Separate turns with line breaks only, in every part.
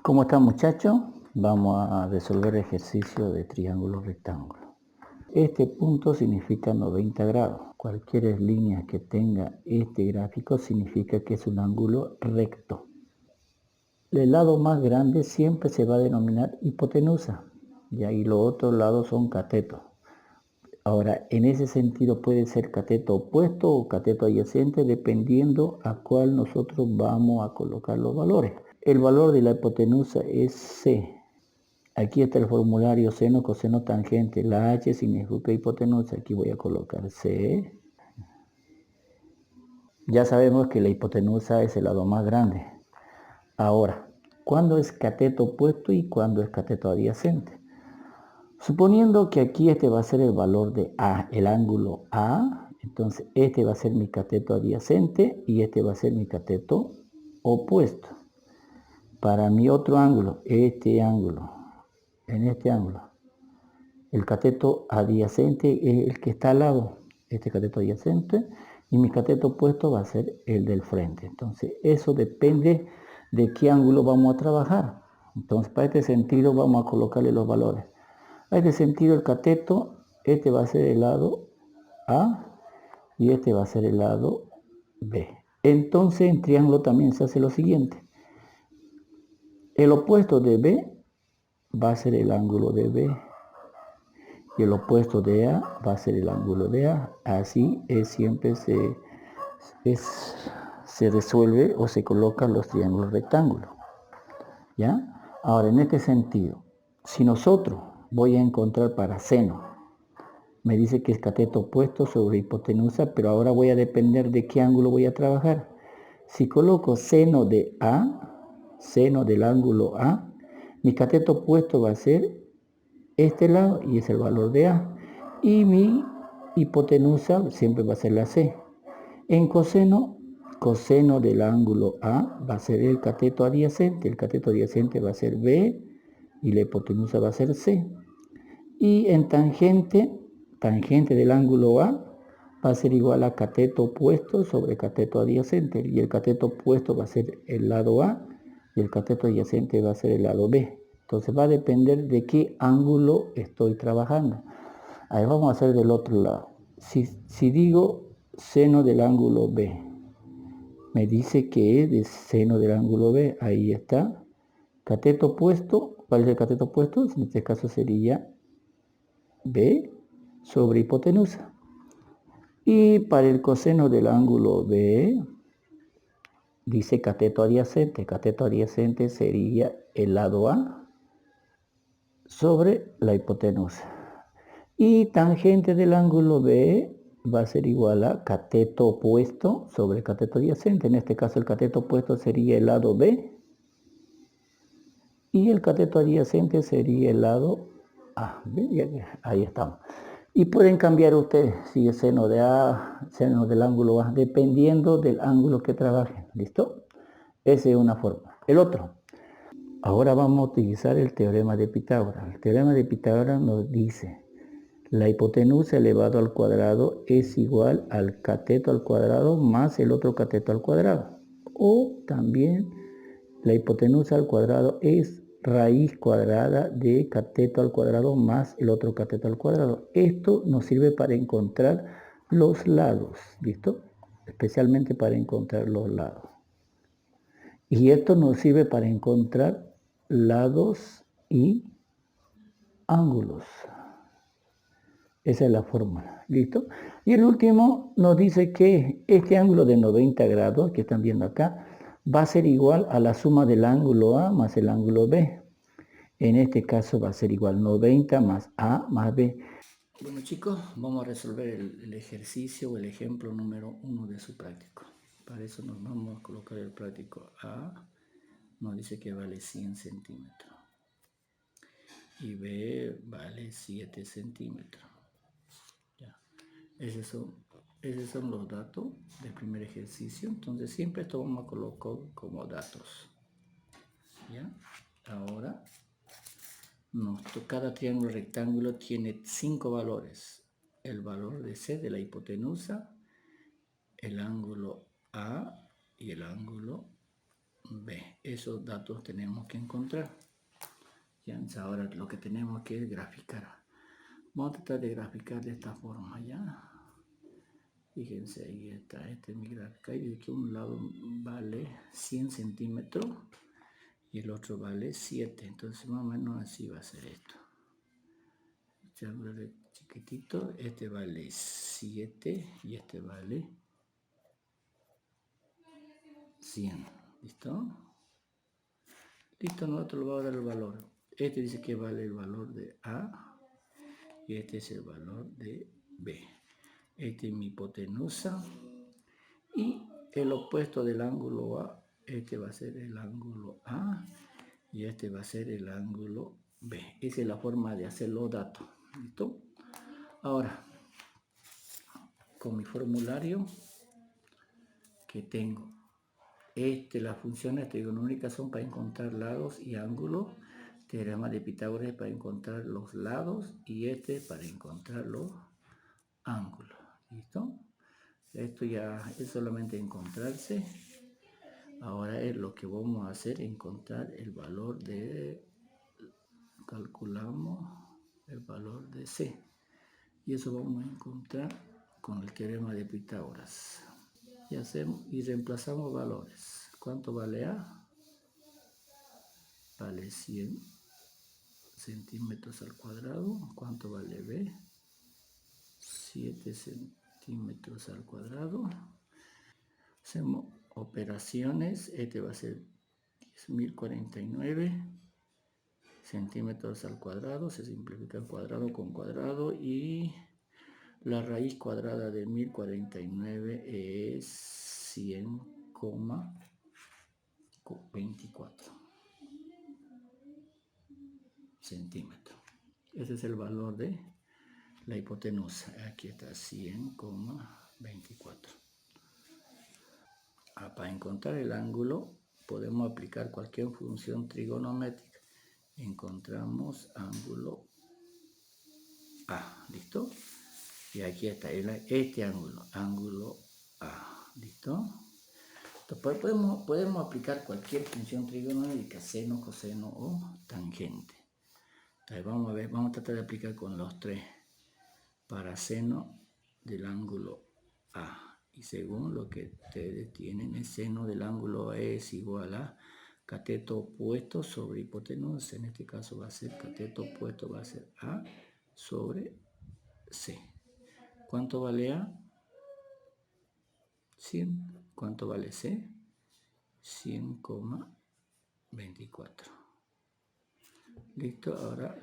¿Cómo están, muchachos? Vamos a resolver el ejercicio de triángulo rectángulo. Este punto significa 90 grados. Cualquier línea que tenga este gráfico significa que es un ángulo recto. El lado más grande siempre se va a denominar hipotenusa, y los otros lados son catetos. Ahora, en ese sentido puede ser cateto opuesto o cateto adyacente dependiendo a cuál nosotros vamos a colocar los valores. El valor de la hipotenusa es C. Aquí está el formulario seno, coseno, tangente. La H significa hipotenusa. Aquí voy a colocar C. Ya sabemos que la hipotenusa es el lado más grande. Ahora, ¿cuándo es cateto opuesto y cuándo es cateto adyacente? Suponiendo que aquí este va a ser el valor de A, el ángulo A, entonces este va a ser mi cateto adyacente y este va a ser mi cateto opuesto. Para mi otro ángulo, en este ángulo, el cateto adyacente es el que está al lado, este cateto adyacente, y mi cateto opuesto va a ser el del frente. Entonces, eso depende de qué ángulo vamos a trabajar. Entonces, para este sentido vamos a colocarle los valores. Para este sentido, el cateto, este va a ser el lado A y este va a ser el lado B. Entonces, en triángulo también se hace lo siguiente. El opuesto de B va a ser el ángulo de B y el opuesto de A va a ser el ángulo de A. Así siempre se resuelve o se colocan los triángulos rectángulos. ¿Ya? Ahora, en este sentido, si nosotros voy a encontrar para seno, me dice que es cateto opuesto sobre hipotenusa, pero ahora voy a depender de qué ángulo voy a trabajar. Si coloco seno de A, seno del ángulo A, mi cateto opuesto va a ser este lado y es el valor de A. Y mi hipotenusa siempre va a ser la C. En coseno, coseno del ángulo A va a ser el cateto adyacente. El cateto adyacente va a ser B y la hipotenusa va a ser C. Y en tangente, tangente del ángulo A va a ser igual a cateto opuesto sobre cateto adyacente. Y el cateto opuesto va a ser el lado A y el cateto adyacente va a ser el lado B. Entonces va a depender de qué ángulo estoy trabajando. Ahí vamos a hacer del otro lado. Si digo seno del ángulo B, me dice que es de seno del ángulo B. Ahí está. Cateto opuesto. ¿Cuál es el cateto opuesto? En este caso sería B sobre hipotenusa. Y para el coseno del ángulo B, dice cateto adyacente. Cateto adyacente sería el lado A sobre la hipotenusa. Y tangente del ángulo B va a ser igual a cateto opuesto sobre cateto adyacente. En este caso el cateto opuesto sería el lado B y el cateto adyacente sería el lado A. Ahí estamos. Y pueden cambiar ustedes si es seno de A, seno del ángulo A, dependiendo del ángulo que trabajen. ¿Listo? Esa es una forma. El otro. Ahora vamos a utilizar el teorema de Pitágoras. El teorema de Pitágoras nos dice: la hipotenusa elevado al cuadrado es igual al cateto al cuadrado más el otro cateto al cuadrado. O también la hipotenusa al cuadrado es raíz cuadrada de cateto al cuadrado más el otro cateto al cuadrado. Esto nos sirve para encontrar los lados, ¿listo? Especialmente para encontrar los lados. Y esto nos sirve para encontrar lados y ángulos. Esa es la fórmula, ¿listo? Y el último nos dice que este ángulo de 90 grados que están viendo acá va a ser igual a la suma del ángulo A más el ángulo B. En este caso va a ser igual 90 más A más B. Bueno, chicos, vamos a resolver el ejercicio o el ejemplo número 1 de su práctico. Para eso nos vamos a colocar el práctico A. Nos dice que vale 100 centímetros. Y B vale 7 centímetros. Ya. Esos son los datos del primer ejercicio. Entonces siempre esto vamos a colocar como datos. ¿Ya? Ahora, cada triángulo rectángulo tiene 5 valores. El valor de C de la hipotenusa, el ángulo A y el ángulo B. Esos datos tenemos que encontrar. Ya, ahora lo que tenemos que es graficar. Vamos a tratar de graficar de esta forma, ¿ya? Fíjense, ahí está, este es mi gráfica. Y de que un lado vale 100 centímetros y el otro vale 7. Entonces más o menos así va a ser esto. Triángulo chiquitito, este vale 7 y este vale 100. ¿Listo? Listo, nosotros le vamos a dar el valor. Este dice que vale el valor de A y este es el valor de B. Este es mi hipotenusa y el opuesto del ángulo A, este va a ser el ángulo A y este va a ser el ángulo B. Esa es la forma de hacer los datos. ¿Listo? Ahora, con mi formulario que tengo, las funciones trigonómicas son para encontrar lados y ángulos. Teorema de Pitágoras es para encontrar los lados y este para encontrar los ángulos. ¿Listo? Esto ya es solamente encontrarse. Ahora es lo que vamos a hacer, encontrar el valor de, calculamos el valor de C. Y eso vamos a encontrar con el teorema de Pitágoras. Y hacemos y reemplazamos valores. ¿Cuánto vale A? Vale 100 centímetros al cuadrado. ¿Cuánto vale B? 7 centímetros al cuadrado. Hacemos operaciones. Este va a ser 10.049 centímetros al cuadrado. Se simplifica el cuadrado con cuadrado y la raíz cuadrada de 1049 es 100,24 centímetros. Ese es el valor de la hipotenusa. Aquí está 100,24. Para encontrar el ángulo podemos aplicar cualquier función trigonométrica. Encontramos ángulo A. ¿Listo? Y aquí está este ángulo, ángulo A. ¿Listo? Entonces podemos aplicar cualquier función trigonométrica, seno, coseno o tangente. Entonces vamos a ver, vamos a tratar de aplicar con los tres. Para seno del ángulo A. Y según lo que ustedes tienen, el seno del ángulo A es igual a cateto opuesto sobre hipotenusa. En este caso va a ser cateto opuesto, va a ser A sobre C. ¿Cuánto vale A? 100. ¿Cuánto vale C? 100,24. Listo, ahora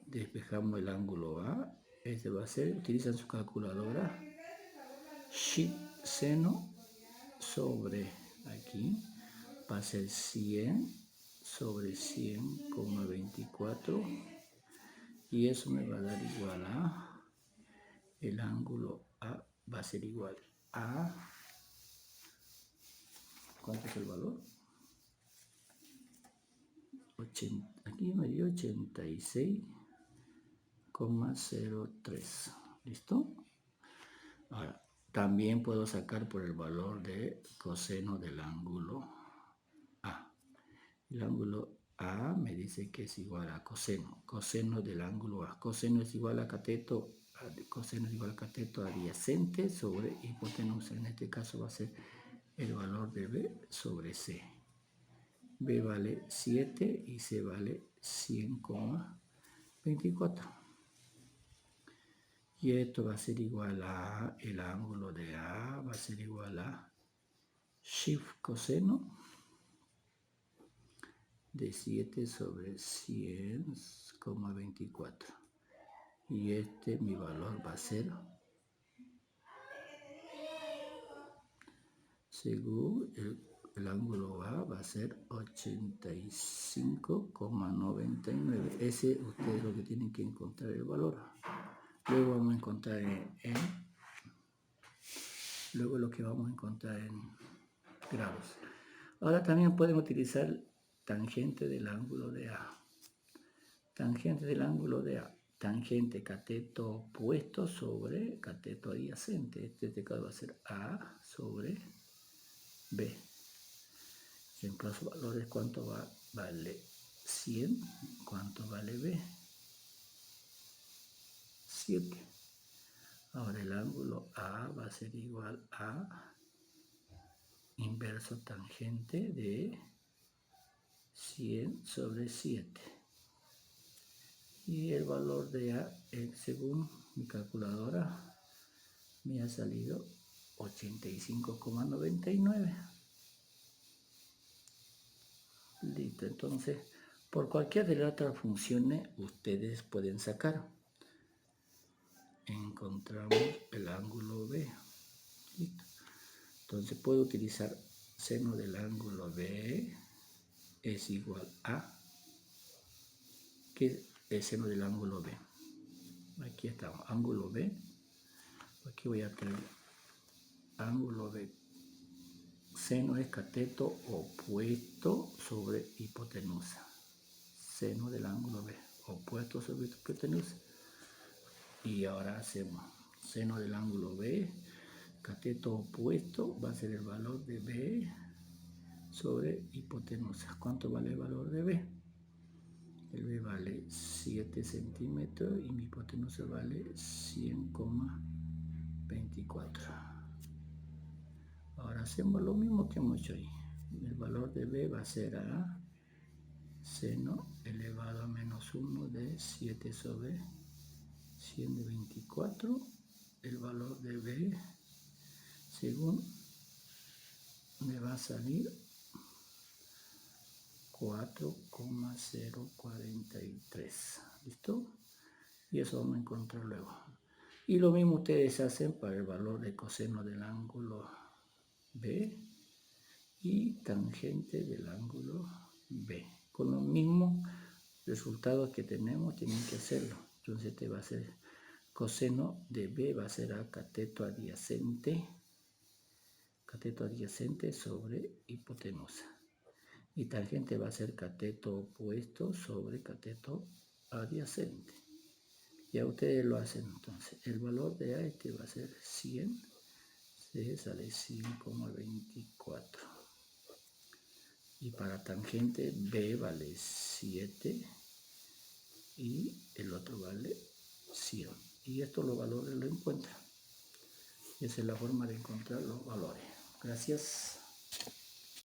despejamos el ángulo A. Este va a ser, utilizan su calculadora. Seno sobre aquí va a ser 100 sobre 100,24 y eso me va a dar igual a, el ángulo A va a ser igual a, ¿cuánto es el valor? Aquí me dio 86,03. ¿Listo? Ahora, también puedo sacar por el valor de coseno del ángulo A. El ángulo A me dice que es igual a coseno. Coseno del ángulo A. Coseno es igual a cateto. Coseno es igual a cateto adyacente sobre hipotenusa. En este caso va a ser el valor de B sobre C. B vale 7 y C vale 100,24. Y esto va a ser igual a, el ángulo de A va a ser igual a shift coseno de 7 sobre 100,24. Y mi valor va a ser, según el ángulo A, va a ser 85,99. Ese ustedes lo que tienen que encontrar el valor. Luego vamos a encontrar luego lo que vamos a encontrar en grados. Ahora también pueden utilizar tangente del ángulo de A. Tangente del ángulo de A. Tangente cateto opuesto sobre cateto adyacente. Este caso va a ser A sobre B. Reemplazo valores, ¿cuánto vale 100? ¿Cuánto vale B? 7. Ahora el ángulo A va a ser igual a inverso tangente de 100 sobre 7. Y el valor de A, según mi calculadora, me ha salido 85,99. Listo, entonces, por cualquiera de las otras funciones, ustedes pueden sacar. Encontramos el ángulo B. Listo. Entonces, puedo utilizar seno del ángulo B es igual a, ¿qué es el seno del ángulo B? Aquí estamos, ángulo B. Aquí voy a tener ángulo B. Seno es cateto opuesto sobre hipotenusa. Seno del ángulo B, opuesto sobre hipotenusa. Y ahora hacemos seno del ángulo B, cateto opuesto, va a ser el valor de B sobre hipotenusa. ¿Cuánto vale el valor de B? El B vale 7 centímetros y mi hipotenusa vale 100,24. Ahora hacemos lo mismo que hemos hecho ahí. El valor de B va a ser a seno elevado a menos 1 de 7 sobre 100 de 24. El valor de B, según me va a salir 4,043. ¿Listo? Y eso vamos a encontrar luego. Y lo mismo ustedes hacen para el valor de coseno del ángulo B y tangente del ángulo B. Con los mismos resultados que tenemos, tienen que hacerlo. Entonces este va a ser coseno de B, va a ser a cateto adyacente sobre hipotenusa. Y tangente va a ser cateto opuesto sobre cateto adyacente. Ya ustedes lo hacen entonces. El valor de A este va a ser 100, se sale 100,24. Y para tangente B vale 7 y el otro vale 100. Y estos los valores lo encuentran. Esa es la forma de encontrar los valores. Gracias.